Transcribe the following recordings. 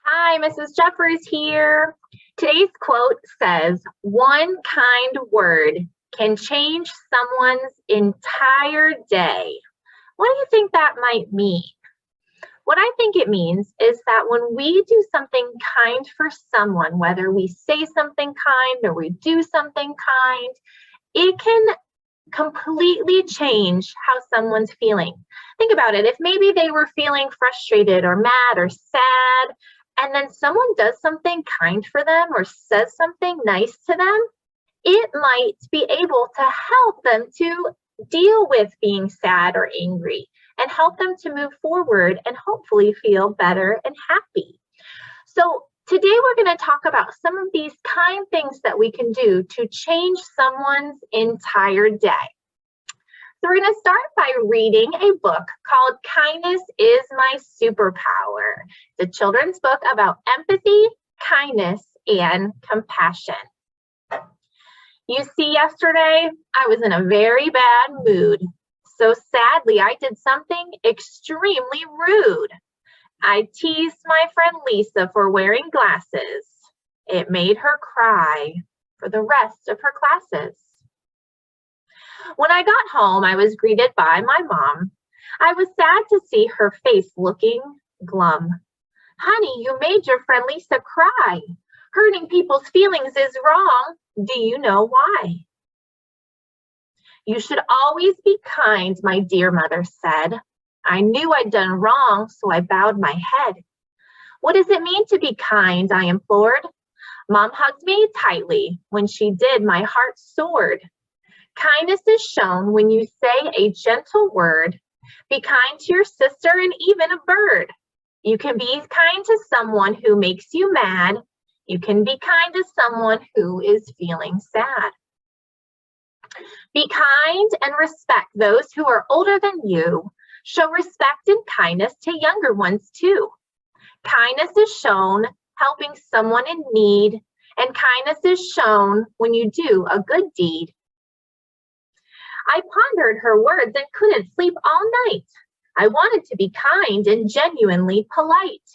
Hi, Mrs. Jeffers here. Today's quote says, "One kind word can change someone's entire day." What do you think that might mean? What I think it means is that when we do something kind for someone, whether we say something kind or we do something kind, it can completely change how someone's feeling. Think about it. If maybe they were feeling frustrated or mad or sad, and then someone does something kind for them or says something nice to them, it might be able to help them to deal with being sad or angry and help them to move forward and hopefully feel better and happy. So today we're going to talk about some of these kind things that we can do to change someone's entire day. So we're going to start by reading a book called Kindness is My Superpower. It's a children's book about empathy, kindness, and compassion. You see, yesterday I was in a very bad mood. So sadly, I did something extremely rude. I teased my friend Lisa for wearing glasses. It made her cry for the rest of her classes. When I got home, I was greeted by my mom. I was sad to see her face looking glum. "Honey, you made your friend Lisa cry. Hurting people's feelings is wrong. Do you know why?" "You should always be kind," my dear mother said. I knew I'd done wrong, so I bowed my head. "What does it mean to be kind?" I implored. Mom hugged me tightly. When she did, my heart soared. "Kindness is shown when you say a gentle word. Be kind to your sister and even a bird. You can be kind to someone who makes you mad. You can be kind to someone who is feeling sad. Be kind and respect those who are older than you. Show respect and kindness to younger ones too. Kindness is shown helping someone in need, and kindness is shown when you do a good deed." I pondered her words and couldn't sleep all night. I wanted to be kind and genuinely polite.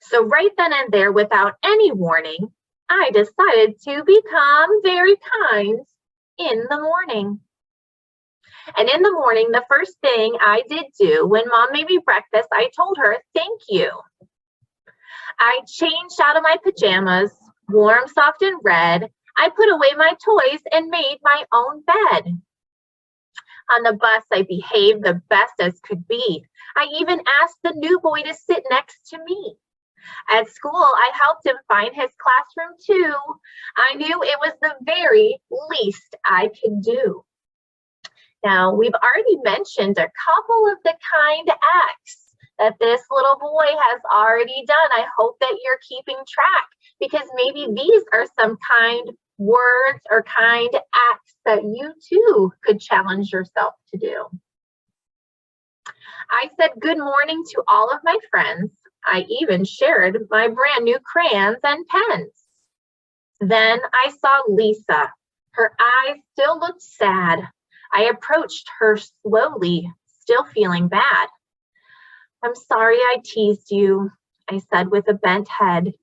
So right then and there, without any warning, I decided to become very kind in the morning. And in the morning, the first thing I did do when Mom made me breakfast, I told her, "Thank you." I changed out of my pajamas, warm, soft, and red. I put away my toys and made my own bed. On the bus, I behaved the best as could be. I even asked the new boy to sit next to me. At school, I helped him find his classroom too. I knew it was the very least I could do. Now, we've already mentioned a couple of the kind acts that this little boy has already done. I hope that you're keeping track because maybe these are some kind words or kind acts that you too could challenge yourself to do. I said good morning to all of my friends. I even shared my brand new crayons and pens. Then I saw Lisa. Her eyes still looked sad. I approached her slowly, still feeling bad. "I'm sorry I teased you," I said with a bent head.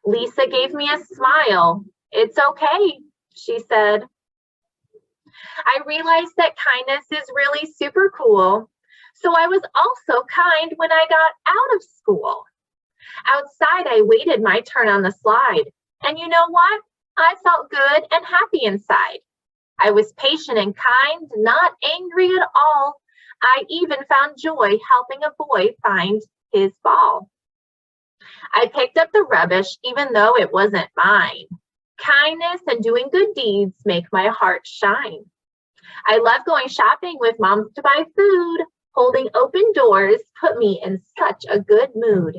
Lisa gave me a smile. "It's okay," she said. I realized that kindness is really super cool. So I was also kind when I got out of school. Outside, I waited my turn on the slide. And you know what? I felt good and happy inside. I was patient and kind, not angry at all. I even found joy helping a boy find his ball. I picked up the rubbish even though it wasn't mine. Kindness and doing good deeds make my heart shine. I love going shopping with Mom to buy food. Holding open doors put me in such a good mood.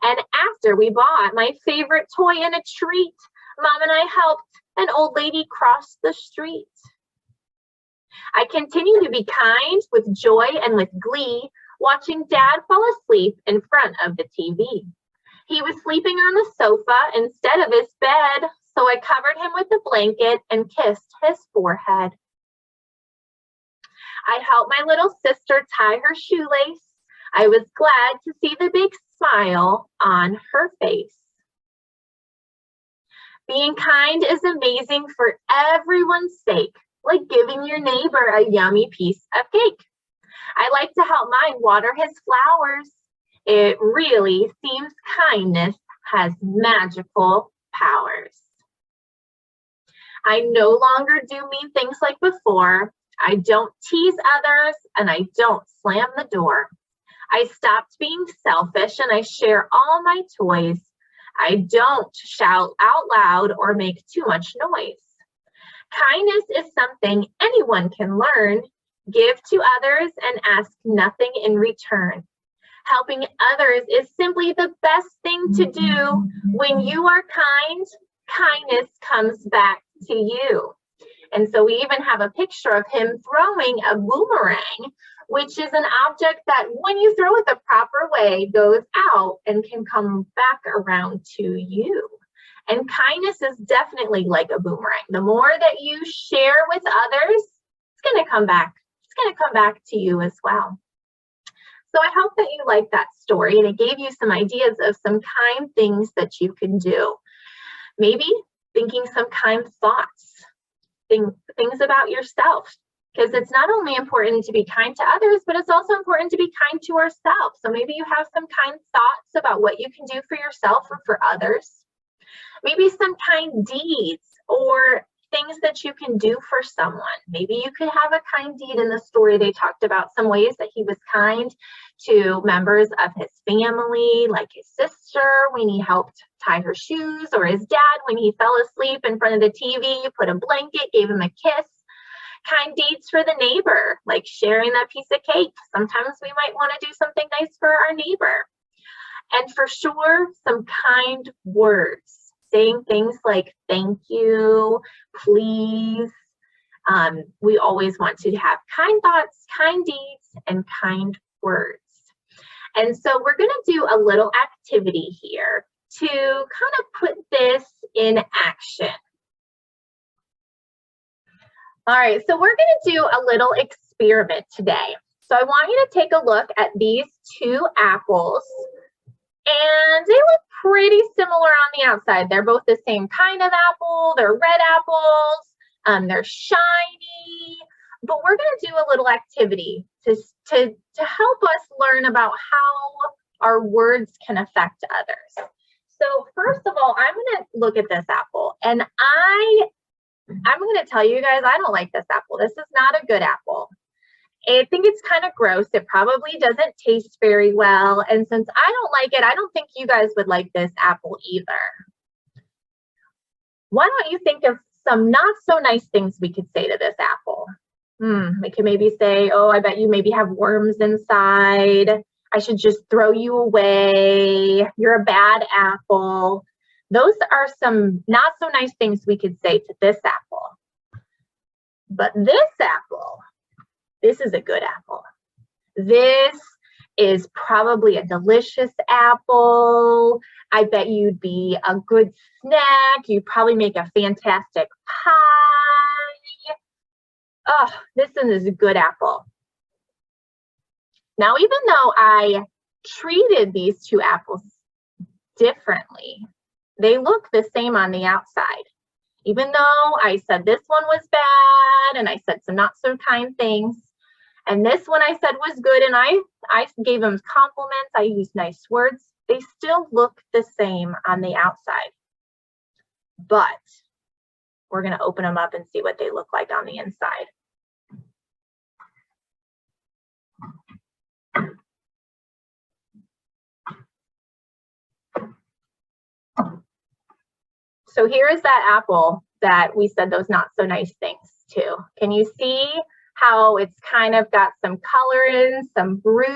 And after we bought my favorite toy and a treat, Mom and I helped an old lady cross the street. I continue to be kind with joy and with glee, watching Dad fall asleep in front of the TV. He was sleeping on the sofa instead of his bed, so I covered him with a blanket and kissed his forehead. I helped my little sister tie her shoelace. I was glad to see the big smile on her face. Being kind is amazing for everyone's sake, like giving your neighbor a yummy piece of cake. I like to help mine water his flowers. It really seems kindness has magical powers. I no longer do mean things like before. I don't tease others and I don't slam the door. I stopped being selfish and I share all my toys. I don't shout out loud or make too much noise. Kindness is something anyone can learn. Give to others and ask nothing in return. Helping others is simply the best thing to do. When you are kind, kindness comes back to you. And so we even have a picture of him throwing a boomerang, which is an object that when you throw it the proper way goes out and can come back around to you. And kindness is definitely like a boomerang. The more that you share with others, it's going to come back. It's going to come back to you as well. So I hope that you liked that story and it gave you some ideas of some kind things that you can do. Maybe thinking some kind thoughts, things about yourself, because it's not only important to be kind to others, but it's also important to be kind to ourselves. So maybe you have some kind thoughts about what you can do for yourself or for others. Maybe some kind deeds or things that you can do for someone. Maybe you could have a kind deed. In the story, they talked about some ways that he was kind to members of his family, like his sister when he helped tie her shoes, or his dad when he fell asleep in front of the TV, put a blanket, gave him a kiss. Kind deeds for the neighbor, like sharing that piece of cake. Sometimes we might want to do something nice for our neighbor. And for sure, some kind words. Saying things like thank you, please. We always want to have kind thoughts, kind deeds, and kind words. And so we're going to do a little activity here to kind of put this in action. All right, so we're going to do a little experiment today. So I want you to take a look at these two apples. And they look pretty similar on the outside. They're both the same kind of apple. They're red apples. They're shiny. But we're going to do a little activity to help us learn about how our words can affect others. So first of all, I'm going to look at this apple. And I'm going to tell you guys, I don't like this apple. This is not a good apple. I think it's kind of gross. It probably doesn't taste very well. And since I don't like it, I don't think you guys would like this apple either. Why don't you think of some not so nice things we could say to this apple? We could maybe say, oh, I bet you maybe have worms inside. I should just throw you away. You're a bad apple. Those are some not so nice things we could say to this apple. But this apple, this is a good apple. This is probably a delicious apple. I bet you'd be a good snack. You'd probably make a fantastic pie. Oh, this one is a good apple. Now, even though I treated these two apples differently, they look the same on the outside. Even though I said this one was bad and I said some not so kind things, and this one I said was good, and I gave them compliments, I used nice words, they still look the same on the outside. But we're going to open them up and see what they look like on the inside. So here is that apple that we said those not so nice things to. Can you see how it's kind of got some color in, some bruises?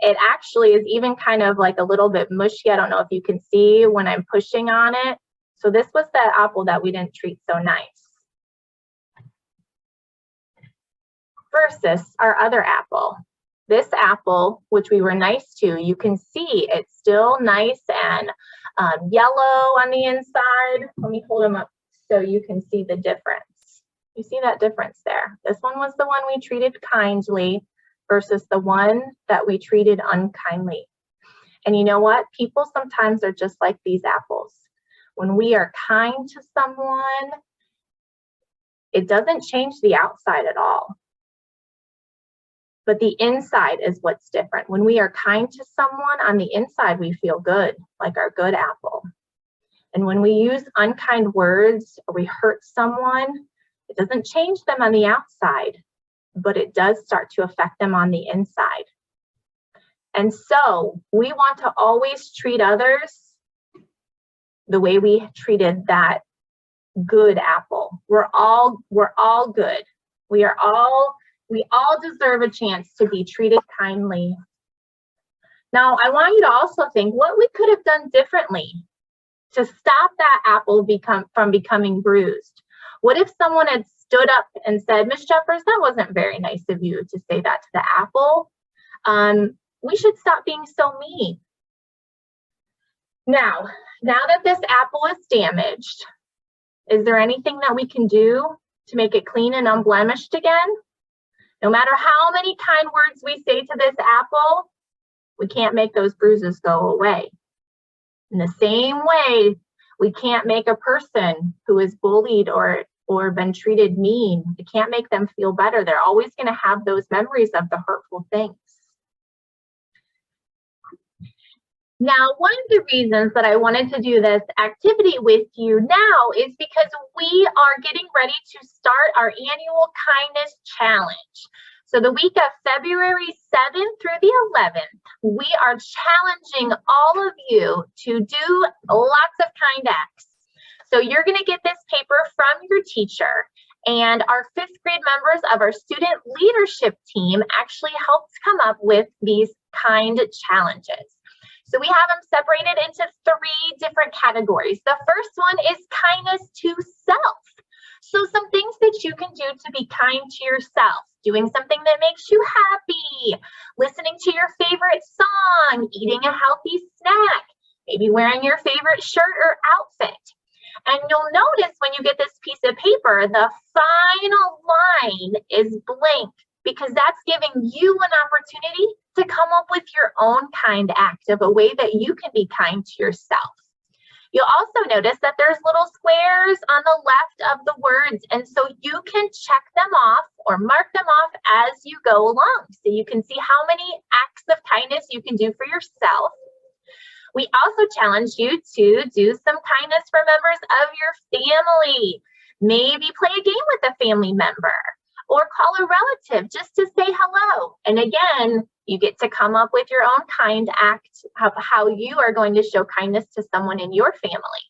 It actually is even kind of like a little bit mushy. I don't know if you can see when I'm pushing on it. So this was that apple that we didn't treat so nice. Versus our other apple. This apple, which we were nice to, you can see it's still nice and yellow on the inside. Let me hold them up so you can see the difference. You see that difference there? This one was the one we treated kindly. versus the one that we treated unkindly. And you know what? People sometimes are just like these apples. When we are kind to someone, it doesn't change the outside at all. But the inside is what's different. When we are kind to someone, on the inside, we feel good, like our good apple. And when we use unkind words or we hurt someone, it doesn't change them on the outside, but it does start to affect them on the inside. And so we want to always treat others the way we treated that good apple. We're all good. We all deserve a chance to be treated kindly. Now, I want you to also think what we could have done differently to stop that apple from becoming bruised. What if someone had stood up and said, Miss Jeffers, that wasn't very nice of you to say that to the apple. We should stop being so mean. Now that this apple is damaged, is there anything that we can do to make it clean and unblemished again? No matter how many kind words we say to this apple, we can't make those bruises go away. In the same way, we can't make a person who is bullied or been treated mean, we can't make them feel better. They're always going to have those memories of the hurtful things. Now, one of the reasons that I wanted to do this activity with you now is because we are getting ready to start our annual kindness challenge. So the week of February 7th through the 11th, we are challenging all of you to do lots of kind acts. So you're going to get this paper from your teacher, and our 5th grade members of our student leadership team actually helped come up with these kind challenges. So we have them separated into 3 different categories. The first one is kindness to self. So some things that you can do to be kind to yourself. Doing something that makes you happy, listening to your favorite song, eating a healthy snack, maybe wearing your favorite shirt or outfit. And you'll notice when you get this piece of paper, the final line is blank because that's giving you an opportunity to come up with your own kind act of a way that you can be kind to yourself. You'll also notice that there's little squares on the left of the words, and so you can check them off or mark them off as you go along. So you can see how many acts of kindness you can do for yourself. We also challenge you to do some kindness for members of your family. Maybe play a game with a family member or call a relative just to say hello. And again, you get to come up with your own kind act of how you are going to show kindness to someone in your family.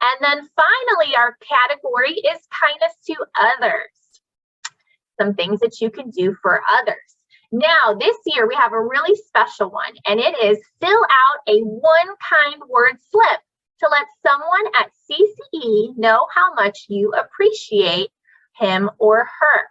And then finally, our category is kindness to others. Some things that you can do for others. Now, this year we have a really special one, and it is fill out a one kind word slip to let someone at CCE know how much you appreciate him or her.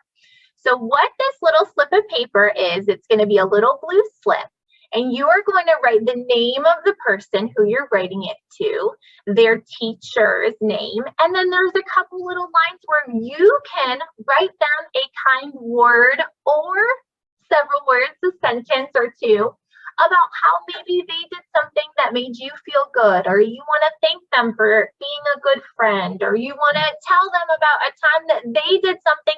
So what this little slip of paper is, it's going to be a little blue slip, and you are going to write the name of the person who you're writing it to, their teacher's name, and then there's a couple little lines where you can write down a kind word or several words, a sentence or two, about how maybe they did something that made you feel good, or you want to thank them for being a good friend, or you want to tell them about a time that they did something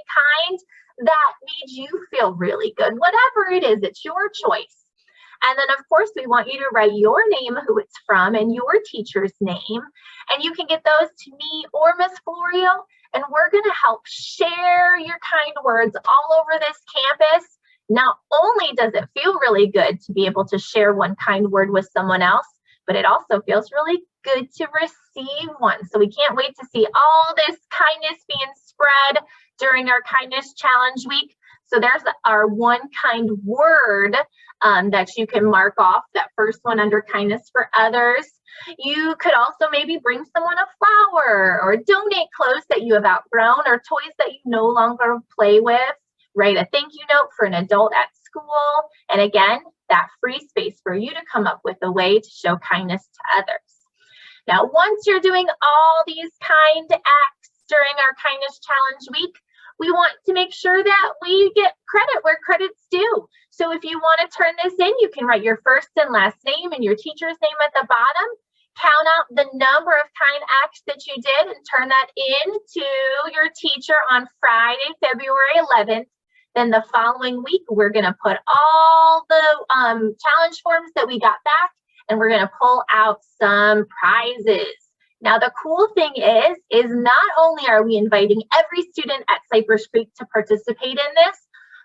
kind that made you feel really good. Whatever it is, it's your choice. And then, of course, we want you to write your name, who it's from, and your teacher's name. And you can get those to me or Miss Florio, and we're going to help share your kind words all over this campus. Not only does it feel really good to be able to share one kind word with someone else, but it also feels really good to receive one. So we can't wait to see all this kindness being spread during our kindness challenge week. So there's our one kind word that you can mark off, that first one under kindness for others. You could also maybe bring someone a flower or donate clothes that you have outgrown or toys that you no longer play with. Write a thank you note for an adult at school. And again, that free space for you to come up with a way to show kindness to others. Now, once you're doing all these kind acts during our kindness challenge week, we want to make sure that we get credit where credit's due. So if you want to turn this in, you can write your first and last name and your teacher's name at the bottom. Count out the number of kind acts that you did and turn that in to your teacher on Friday, February 11th. Then the following week, we're going to put all the challenge forms that we got back, and we're going to pull out some prizes. Now, the cool thing is not only are we inviting every student at Cypress Creek to participate in this,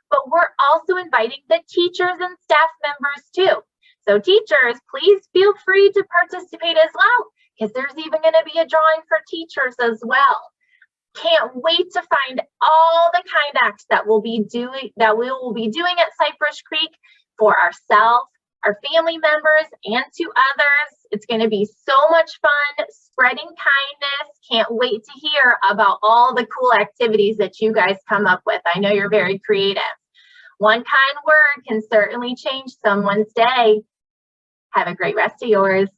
but we're also inviting the teachers and staff members too. So teachers, please feel free to participate as well, because there's even going to be a drawing for teachers as well. Can't wait to find all the kind acts that we will be doing at Cypress Creek for ourselves, our family members, and to others. It's going to be so much fun spreading kindness. Can't wait to hear about all the cool activities that you guys come up with. I know you're very creative. One kind word can certainly change someone's day. Have a great rest of yours.